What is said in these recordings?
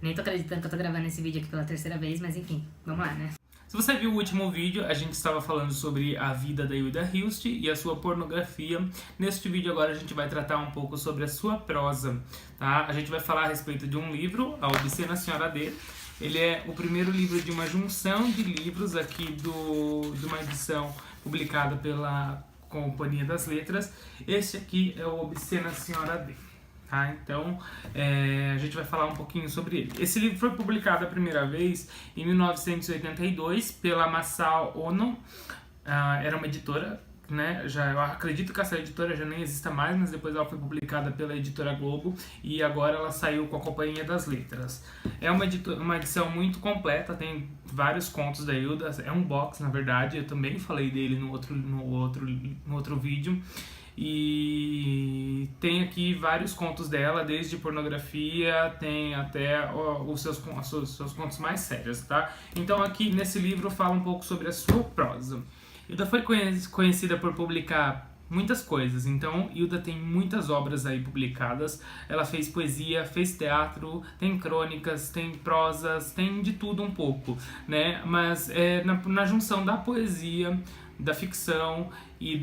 Nem tô acreditando que eu tô gravando esse vídeo aqui pela terceira vez, mas enfim, vamos lá, né? Se você viu o último vídeo, a gente estava falando sobre a vida da Hilda Hilst e a sua pornografia. Neste vídeo agora a gente vai tratar um pouco sobre a sua prosa, tá? A gente vai falar a respeito de um livro, A Obscena Senhora D. Ele é o primeiro livro de uma junção de livros aqui de uma edição publicada pela Companhia das Letras. Esse aqui é o Obscena Senhora D. Tá? Então, a gente vai falar um pouquinho sobre ele. Esse livro foi publicado a primeira vez em 1982 pela Masao Ono. Era uma editora, né? Eu acredito que essa editora já nem exista mais, mas depois ela foi publicada pela Editora Globo e agora ela saiu com a Companhia das Letras. É uma edição muito completa, tem vários contos da Hilda, é um box na verdade, eu também falei dele no outro vídeo. E tem aqui vários contos dela, desde pornografia, tem até os seus contos mais sérios, tá? Então aqui nesse livro fala um pouco sobre a sua prosa. Hilda foi conhecida por publicar muitas coisas, então Hilda tem muitas obras aí publicadas. Ela fez poesia, fez teatro, tem crônicas, tem prosas, tem de tudo um pouco, né? Mas na junção da poesia, da ficção e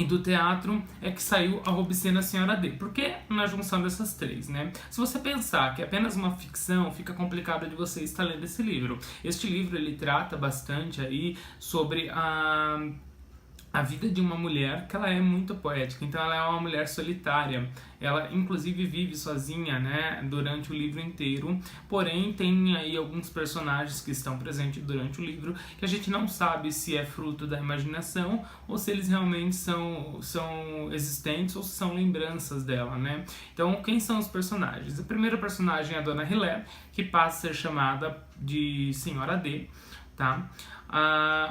do teatro é que saiu A Obscena Senhora D. Por que na junção dessas três, né? Se você pensar que é apenas uma ficção, fica complicado de você estar lendo esse livro. Este livro, ele trata bastante aí sobre a vida de uma mulher, que ela é muito poética, então ela é uma mulher solitária, ela inclusive vive sozinha, né, durante o livro inteiro, porém tem aí alguns personagens que estão presentes durante o livro, que a gente não sabe se é fruto da imaginação, ou se eles realmente são existentes, ou se são lembranças dela, né. Então, quem são os personagens? A primeira personagem é a Dona Rilé, que passa a ser chamada de Senhora D, tá?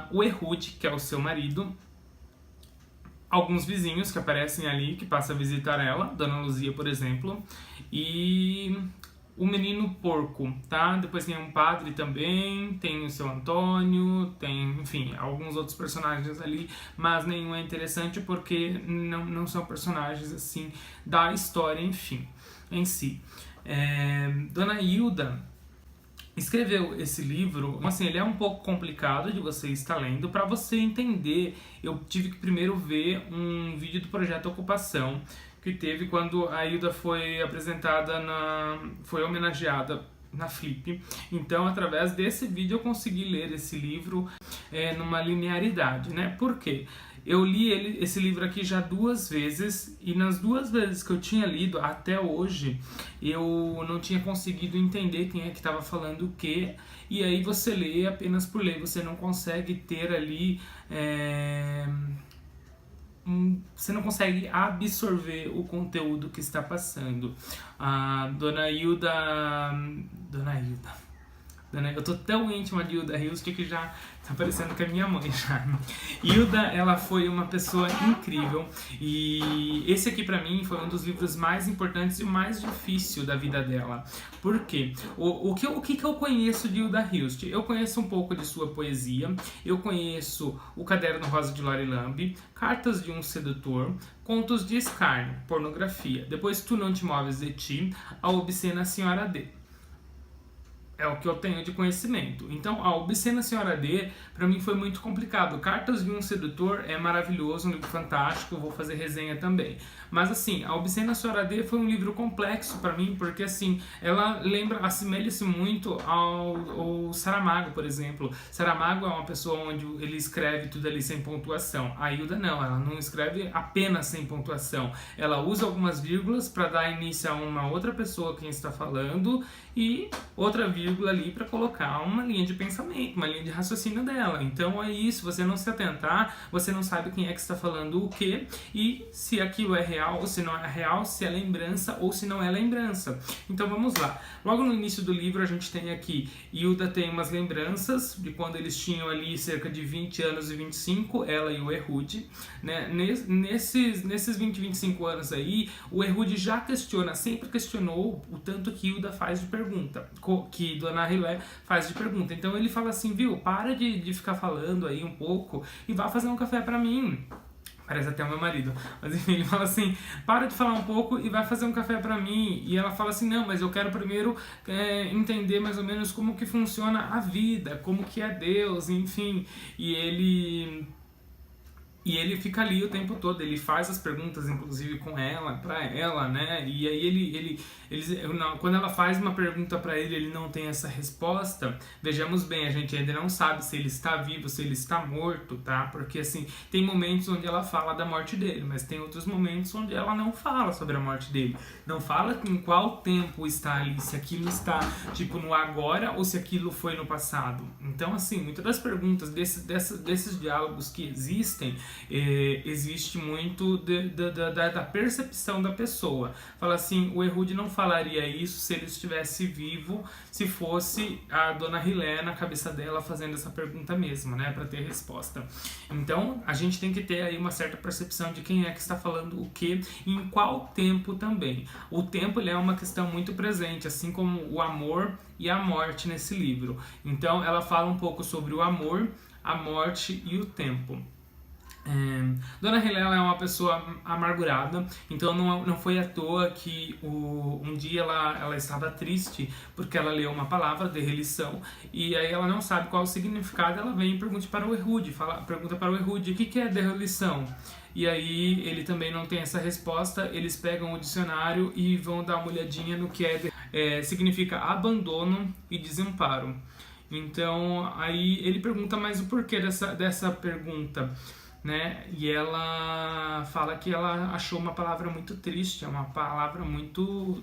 O Ehud, que é o seu marido, alguns vizinhos que aparecem ali, que passam a visitar ela, Dona Luzia, por exemplo, e o menino porco, tá? Depois tem um padre também, tem o seu Antônio, tem, enfim, alguns outros personagens ali, mas nenhum é interessante porque não são personagens, assim, da história, enfim, em si. Dona Hilda escreveu esse livro, assim, ele é um pouco complicado de você estar lendo. Para você entender, eu tive que primeiro ver um vídeo do Projeto Ocupação, que teve quando a Hilda foi apresentada, foi homenageada na Flip. Então, através desse vídeo, eu consegui ler esse livro numa linearidade, né? Por quê? Eu li esse livro aqui já 2 vezes, e nas 2 vezes que eu tinha lido até hoje, eu não tinha conseguido entender quem é que estava falando o quê, e aí você lê apenas por ler, você não consegue ter ali, você não consegue absorver o conteúdo que está passando. A Dona Hilda, eu tô tão íntima de Hilda Hilst que já tá parecendo que é minha mãe já. Hilda, ela foi uma pessoa incrível, e esse aqui pra mim foi um dos livros mais importantes e o mais difícil da vida dela. Por quê? O que eu conheço de Hilda Hilst? Eu conheço um pouco de sua poesia, eu conheço O Caderno Rosa de Lori Lambe, Cartas de um Sedutor, Contos de Escárnio, pornografia. Depois Tu Não Te Moves de Ti, A Obscena Senhora D. É o que eu tenho de conhecimento. Então, A Obscena Senhora D, pra mim foi muito complicado. Cartas de um Sedutor é maravilhoso, um livro fantástico, eu vou fazer resenha também. Mas assim, A Obscena Senhora D foi um livro complexo pra mim, porque assim, ela assemelha-se muito ao Saramago, por exemplo. Saramago é uma pessoa onde ele escreve tudo ali sem pontuação. A Hilda não, ela não escreve apenas sem pontuação. Ela usa algumas vírgulas para dar início a uma outra pessoa quem está falando, e outra vírgula ali para colocar uma linha de pensamento, uma linha de raciocínio dela. Então aí, se você não se atentar, você não sabe quem é que está falando o quê, e se aquilo é real ou se não é real, se é lembrança ou se não é lembrança. Então vamos lá. Logo no início do livro a gente tem aqui, Hilda tem umas lembranças de quando eles tinham ali cerca de 20 anos e 25, ela e o Ehud, né? Nesses 20 e 25 anos aí, o Ehud já sempre questionou o tanto que Hilda faz de pergunta, que Dona Rilé faz de pergunta. Então ele fala assim, viu, para de ficar falando aí um pouco e vá fazer um café pra mim. parece até o meu marido, mas enfim, ele fala assim, para de falar um pouco e vai fazer um café pra mim. E ela fala assim, não, mas eu quero primeiro entender mais ou menos como que funciona a vida, como que é Deus, enfim. E ele fica ali o tempo todo, ele faz as perguntas, inclusive, com ela, pra ela, né? E aí quando ela faz uma pergunta pra ele não tem essa resposta, vejamos bem, a gente ainda não sabe se ele está vivo, se ele está morto, tá? Porque, assim, tem momentos onde ela fala da morte dele, mas tem outros momentos onde ela não fala sobre a morte dele. Não fala em qual tempo está ali, se aquilo está, tipo, no agora ou se aquilo foi no passado. Então, assim, muitas das perguntas desses diálogos que existem, existe muito da percepção da pessoa. Fala assim, o Ehud não falaria isso se ele estivesse vivo, se fosse a dona Hillel na cabeça dela fazendo essa pergunta mesmo, né, para ter resposta. Então, a gente tem que ter aí uma certa percepção de quem é que está falando o que e em qual tempo também. O tempo, ele é uma questão muito presente, assim como o amor e a morte nesse livro. Então, ela fala um pouco sobre o amor, a morte e o tempo. Dona Hillel é uma pessoa amargurada, então não foi à toa que um dia ela estava triste porque ela leu uma palavra de relição e aí ela não sabe qual o significado, ela vem e pergunta para o Ehud, o que é derelição? E aí ele também não tem essa resposta, eles pegam o dicionário e vão dar uma olhadinha no que significa abandono e desamparo. Então aí ele pergunta mais o porquê dessa pergunta, né? E ela fala que ela achou uma palavra muito triste, é uma palavra muito...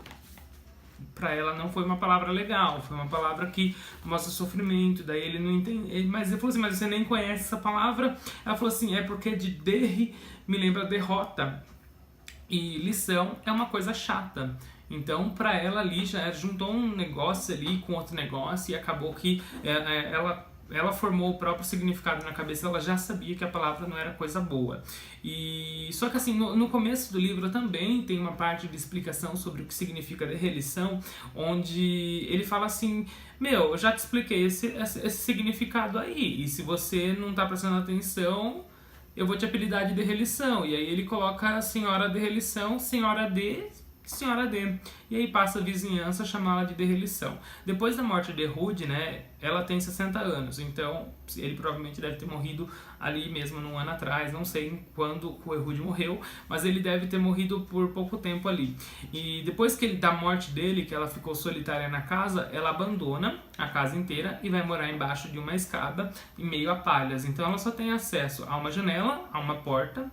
Pra ela não foi uma palavra legal, foi uma palavra que mostra sofrimento, daí ele não entende, mas ele falou assim, mas você nem conhece essa palavra? Ela falou assim, é porque de derri me lembra derrota, e lição é uma coisa chata. Então, pra ela ali, já juntou um negócio ali com outro negócio e acabou que ela formou o próprio significado na cabeça, ela já sabia que a palavra não era coisa boa. Só que assim, no começo do livro também tem uma parte de explicação sobre o que significa derelição, onde ele fala assim, eu já te expliquei esse significado aí, e se você não tá prestando atenção, eu vou te apelidar de derelição. E aí ele coloca a senhora derelição, senhora D, e aí passa a vizinhança a chamá-la de derelição. Depois da morte de Ehud, né, ela tem 60 anos, então ele provavelmente deve ter morrido ali mesmo num ano atrás, não sei quando o Ehud morreu, mas ele deve ter morrido por pouco tempo ali. E depois da morte dele, que ela ficou solitária na casa, ela abandona a casa inteira e vai morar embaixo de uma escada, em meio a palhas. Então ela só tem acesso a uma janela, a uma porta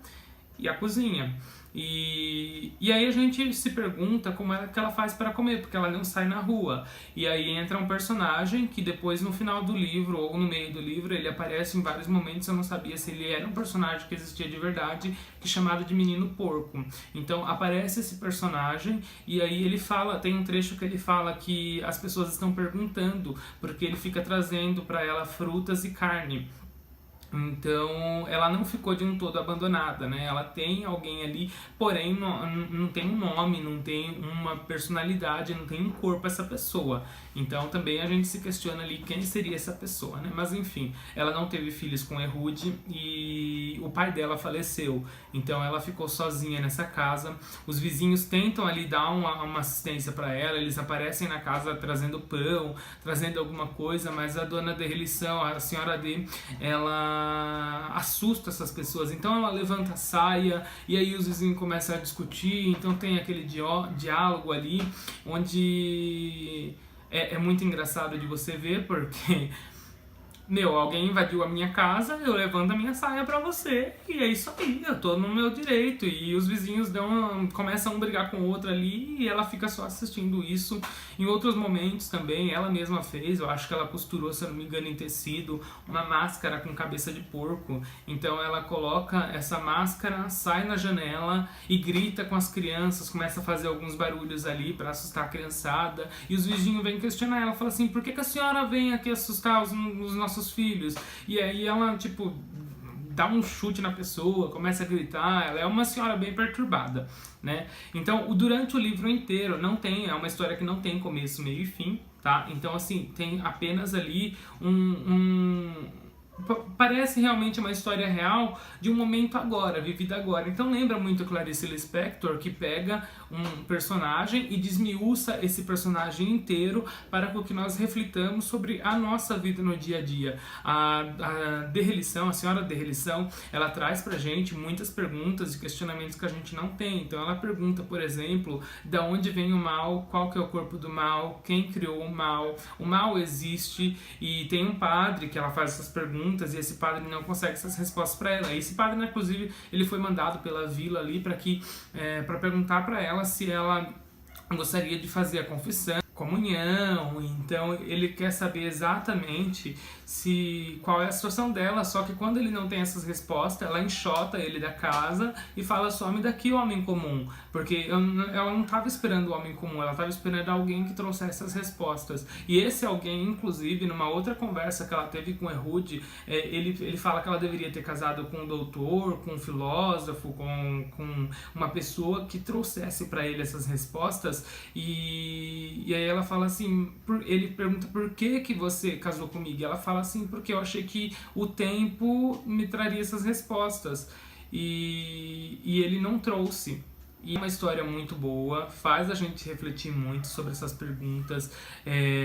e a cozinha. E aí a gente se pergunta como é que ela faz para comer, porque ela não sai na rua. E aí entra um personagem que depois no final do livro ou no meio do livro ele aparece em vários momentos, eu não sabia se ele era um personagem que existia de verdade, que é chamado de Menino Porco. Então aparece esse personagem e aí ele fala, tem um trecho que ele fala que as pessoas estão perguntando porque ele fica trazendo para ela frutas e carne. Então, ela não ficou de um todo abandonada, né? Ela tem alguém ali, porém não tem um nome, não tem uma personalidade, não tem um corpo essa pessoa. Então, também a gente se questiona ali quem seria essa pessoa, né? Mas, enfim, ela não teve filhos com Ehud e o pai dela faleceu. Então, ela ficou sozinha nessa casa. Os vizinhos tentam ali dar uma assistência para ela, eles aparecem na casa trazendo pão, trazendo alguma coisa, mas a dona de relição, a senhora D, ela assusta essas pessoas, então ela levanta a saia e aí os vizinhos começam a discutir, então tem aquele diálogo ali onde é muito engraçado de você ver, porque alguém invadiu a minha casa, eu levanto a minha saia pra você e é isso aí, eu tô no meu direito. E os vizinhos começam a brigar com o outro ali e ela fica só assistindo isso. Em outros momentos também, ela mesma fez, eu acho que ela costurou, se eu não me engano, em tecido, uma máscara com cabeça de porco. Então ela coloca essa máscara, sai na janela e grita com as crianças, começa a fazer alguns barulhos ali pra assustar a criançada. E os vizinhos vêm questionar ela, fala assim, por que a senhora vem aqui assustar os nossos filhos? E aí ela, tipo, dá um chute na pessoa, começa a gritar, ela é uma senhora bem perturbada, né? Então, durante o livro inteiro, é uma história que não tem começo, meio e fim, tá? Então, assim, tem apenas ali parece realmente uma história real de um momento agora, vivida agora. Então lembra muito Clarice Lispector, que pega um personagem e desmiuça esse personagem inteiro para que nós reflitamos sobre a nossa vida no dia a dia. A Derrelição, a senhora Derrelição, ela traz pra gente muitas perguntas e questionamentos que a gente não tem. Então ela pergunta, por exemplo, de onde vem o mal, qual que é o corpo do mal, quem criou o mal existe, e tem um padre que ela faz essas perguntas e esse padre não consegue essas respostas para ela. Esse padre, inclusive, ele foi mandado pela vila ali para perguntar para ela se ela gostaria de fazer a confissão, comunhão. Então ele quer saber exatamente qual é a situação dela, só que quando ele não tem essas respostas, ela enxota ele da casa e fala: some daqui, homem comum, porque ela não estava esperando o homem comum, ela estava esperando alguém que trouxesse essas respostas. E esse alguém, inclusive, numa outra conversa que ela teve com Ehud, ele fala que ela deveria ter casado com um doutor, com um filósofo, com uma pessoa que trouxesse para ele essas respostas. E aí ela fala assim, ele pergunta: por que você casou comigo? E ela fala assim: porque eu achei que o tempo me traria essas respostas. E ele não trouxe. E é uma história muito boa, faz a gente refletir muito sobre essas perguntas.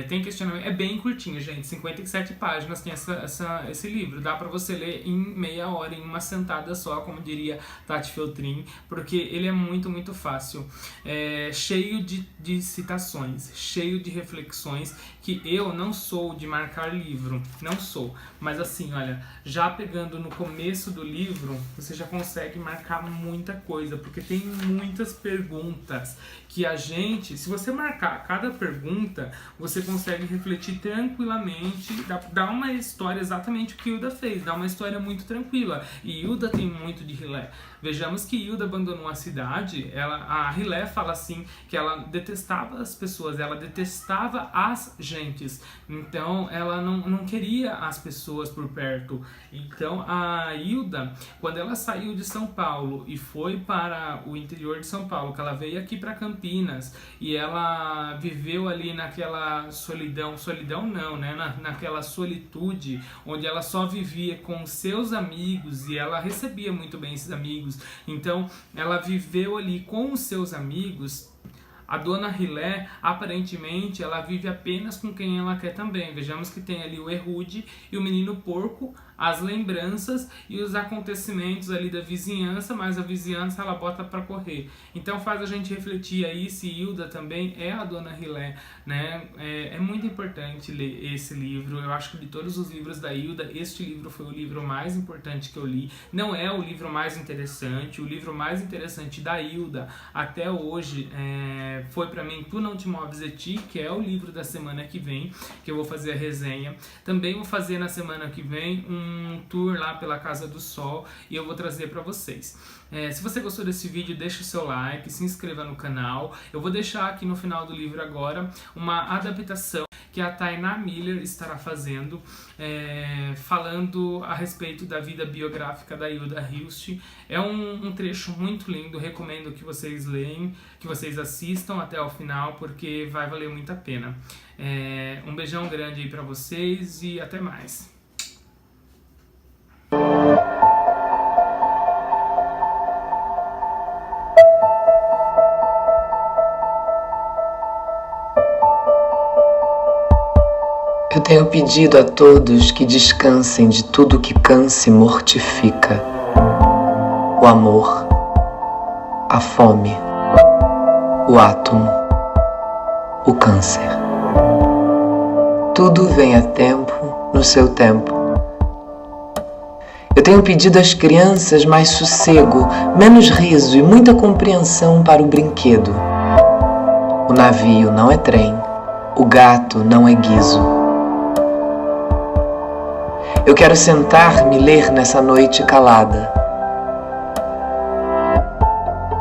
Tem questionamento, é bem curtinho, gente, 57 páginas tem esse livro. Dá pra você ler em meia hora, em uma sentada só, como diria Tati Feltrin, porque ele é muito, muito fácil. Cheio de citações, cheio de reflexões, que eu não sou de marcar livro, não sou. Mas assim, olha, já pegando no começo do livro, você já consegue marcar muita coisa, porque tem muitas perguntas que a gente, se você marcar cada pergunta, você consegue refletir tranquilamente, dá uma história exatamente o que Hilda fez, dá uma história muito tranquila. E Hilda tem muito de Hillel. Vejamos que Hilda abandonou a cidade, a Hillel fala assim, que ela detestava as pessoas, ela detestava as gentes, então ela não queria as pessoas por perto. Então a Hilda, quando ela saiu de São Paulo e foi para o interior de São Paulo, que ela veio aqui para Campinas, e ela viveu ali naquela solidão não, né? Naquela solitude, onde ela só vivia com seus amigos, e ela recebia muito bem esses amigos. Então ela viveu ali com os seus amigos. A dona Hillel, aparentemente, ela vive apenas com quem ela quer também. Vejamos que tem ali o Ehud e o menino porco, as lembranças e os acontecimentos ali da vizinhança, mas a vizinhança ela bota para correr. Então faz a gente refletir aí se Hilda também é a dona Hillel, né? É muito importante ler esse livro. Eu acho que de todos os livros da Hilda, este livro foi o livro mais importante que eu li. Não é o livro mais interessante, o livro mais interessante da Hilda até hoje foi para mim Tu Não Te Moves de Ti, que é o livro da semana que vem, que eu vou fazer a resenha. Também vou fazer na semana que vem um tour lá pela Casa do Sol e eu vou trazer para vocês. Se você gostou desse vídeo, deixa o seu like, se inscreva no canal. Eu vou deixar aqui no final do livro agora uma adaptação que a Tainá Miller estará fazendo, falando a respeito da vida biográfica da Hilda Hilst. É um trecho muito lindo, recomendo que vocês leiam, que vocês assistam até o final, porque vai valer muito a pena. Um beijão grande aí pra vocês e até mais. Eu tenho pedido a todos que descansem de tudo que cansa e mortifica: o amor, a fome, o átomo, o câncer. Tudo vem a tempo, no seu tempo. Eu tenho pedido às crianças mais sossego, menos riso e muita compreensão para o brinquedo. O navio não é trem, o gato não é guiso. Eu quero sentar-me e ler nessa noite calada.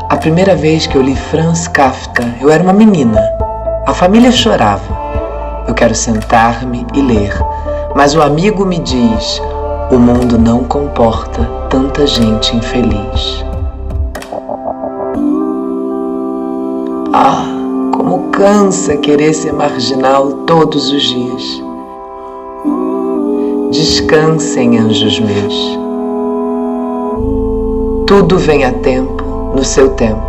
A primeira vez que eu li Franz Kafka, eu era uma menina. A família chorava. Eu quero sentar-me e ler, mas o amigo me diz: o mundo não comporta tanta gente infeliz. Ah, como cansa querer ser marginal todos os dias. Descansem, anjos meus. Tudo vem a tempo, no seu tempo.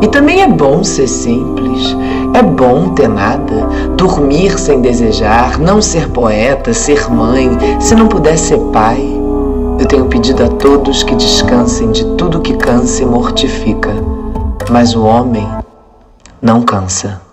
E também é bom ser simples, é bom ter nada, dormir sem desejar, não ser poeta, ser mãe, se não puder ser pai. Eu tenho pedido a todos que descansem de tudo que cansa e mortifica, mas o homem não cansa.